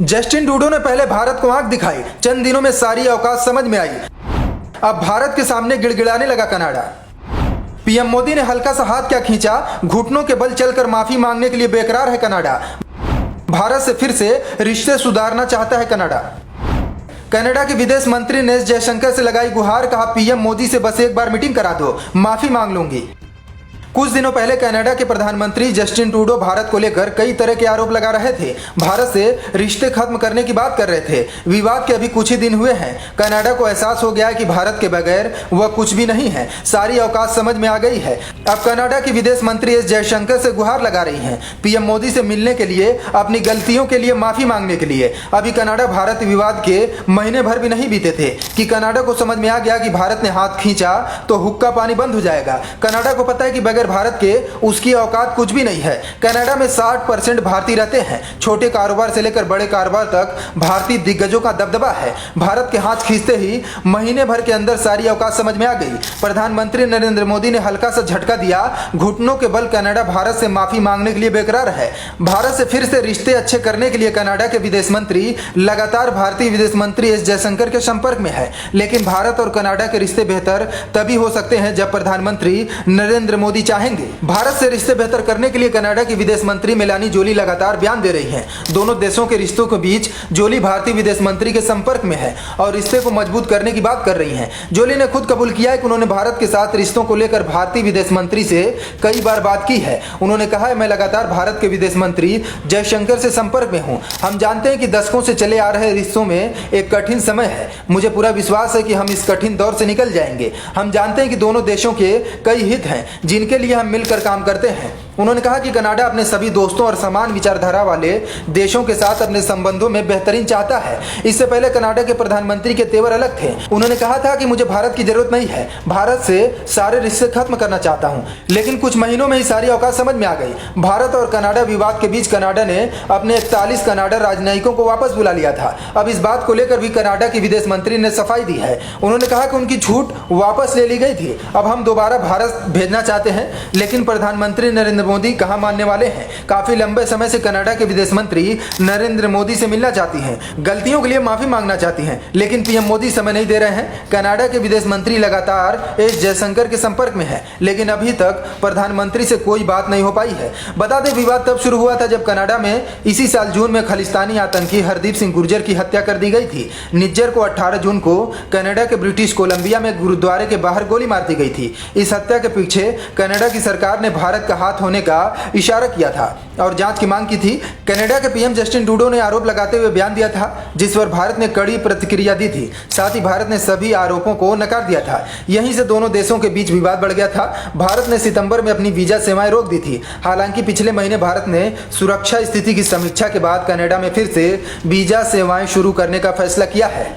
Justin Trudeau ने पहले भारत को आंख दिखाई, चंद दिनों में सारी औकात समझ में आई। अब भारत के सामने गिड़गिड़ाने लगा कनाडा। पीएम मोदी ने हल्का सा हाथ क्या खींचा, घुटनों के बल चलकर माफी मांगने के लिए बेकरार है कनाडा। भारत से फिर से रिश्ते सुधारना चाहता है कनाडा। कनाडा के विदेश मंत्री ने एस जयशंकर से लगाई गुहार, कहा पीएम मोदी से बस एक बार मीटिंग करा दो, माफी मांग लूंगी। कुछ दिनों पहले कनाडा के प्रधानमंत्री जस्टिन ट्रूडो भारत को लेकर कई तरह के आरोप लगा रहे थे, भारत से रिश्ते खत्म करने की बात कर रहे थे। विवाद के अभी कुछ ही दिन हुए हैं, कनाडा को एहसास हो गया है कि भारत के बगैर वह कुछ भी नहीं है, सारी औकात समझ में आ गई है। अब कनाडा की विदेश मंत्री एस जयशंकर से गुहार लगा रही हैं, पीएम मोदी से मिलने के लिए, अपनी गलतियों के लिए माफी मांगने के लिए। अभी कनाडा भारत विवाद के महीने भर भी नहीं बीते थे कि कनाडा को समझ में आ गया कि भारत ने हाथ खींचा तो हुक्का पानी बंद हो जाएगा। कनाडा को पता है कि बगैर भारत के उसकी औकात कुछ भी नहीं है। कनाडा में 60% भारतीय रहते हैं, छोटे कारोबार से लेकर बड़े कारोबार तक भारतीय दिग्गजों का दबदबा है। भारत के हाथ खींचते ही महीने भर के अंदर सारी औकात समझ में आ गई। प्रधानमंत्री नरेंद्र मोदी ने हल्का सा झटका दिया, घुटनों के बल कनाडा भारत से माफी मांगने के लिए बेकरार है। भारत से फिर से रिश्ते अच्छे करने के लिए कनाडा के विदेश मंत्री लगातार भारतीय विदेश मंत्री एस जयशंकर के संपर्क में है। लेकिन भारत और कनाडा के रिश्ते बेहतर तभी हो सकते हैं जब प्रधानमंत्री नरेंद्र मोदी चाहेंगे। भारत से रिश्ते बेहतर करने के लिए कनाडा की विदेश मंत्री मेलानी जोली लगातार बयान दे रही हैं। दोनों देशों के रिश्तों के बीच जोली भारतीय विदेश मंत्री के संपर्क में है और रिश्ते को मजबूत करने की बात कर रही हैं। जोली ने खुद कबूल किया है कि उन्होंने भारत के साथ रिश्तों को लेकर भारतीय विदेश मंत्री से कई बार बात की है। उन्होंने कहा है, मैं लगातार भारत के विदेश मंत्री जयशंकर से संपर्क में हूं। हम जानते हैं कि दशकों से चले आ रहे रिश्तों में एक कठिन समय है। मुझे पूरा विश्वास है कि हम इस कठिन दौर से निकल जाएंगे। हम जानते हैं कि दोनों देशों के कई हित हैं जिनके लिए हम मिलकर काम करते हैं। उन्होंने कहा कि कनाडा अपने सभी दोस्तों और समान विचारधारा वाले देशों के साथ अपने संबंधों में बेहतरीन चाहता है। इससे पहले कनाडा के प्रधानमंत्री के तेवर अलग थे। उन्होंने कहा था कि मुझे भारत की जरूरत नहीं है, भारत से सारे रिश्ते खत्म करना चाहता हूं। लेकिन कुछ महीनों में ही सारी औकात समझ में आ गई। भारत और कनाडा विवाद के बीच कनाडा ने अपने 41 कनाडा राजनयिकों को वापस बुला लिया था। अब इस बात को लेकर भी कनाडा की विदेश मंत्री ने सफाई दी है। उन्होंने कहा कि उनकी छूट वापस ले ली गई थी, अब हम दोबारा भारत भेजना चाहते हैं। लेकिन प्रधानमंत्री नरेंद्र मोदी कहां मानने वाले हैं। काफी लंबे समय से कनाडा के विदेश मंत्री नरेंद्र मोदी से मिलना चाहती हैं, गलतियों के लिए माफी मांगना चाहती हैं, लेकिन पीएम मोदी समय नहीं दे रहे हैं। कनाडा के विदेश मंत्री लगातार एस जयशंकर के संपर्क में है, लेकिन अभी तक प्रधानमंत्री से कोई बात नहीं हो पाई है। बता दें, विवाद तब शुरू हुआ था जब कनाडा में इसी साल जून में खालिस्तानी आतंकी हरदीप सिंह गुर्जर की हत्या कर दी गई थी। निज्जर को 18 जून को कनाडा के ब्रिटिश कोलंबिया में गुरुद्वारे के बाहर गोली मार दी गई थी। इस हत्या के पीछे कनाडा की सरकार ने भारत का हाथ होने का इशारा किया था और जांच की मांग की थी। कनाडा के पीएम जस्टिन ट्रूडो ने आरोप लगाते हुए बयान दिया था, जिस पर भारत ने कड़ी प्रतिक्रिया दी थी। साथ ही भारत ने सभी आरोपों को नकार दिया था। यहीं से दोनों देशों के बीच विवाद बढ़ गया था। भारत ने सितंबर में अपनी वीजा सेवाएं रोक दी थी। हालांकि पिछले महीने भारत ने सुरक्षा स्थिति की समीक्षा के बाद कनाडा में फिर से वीजा सेवाएं शुरू करने का फैसला किया है।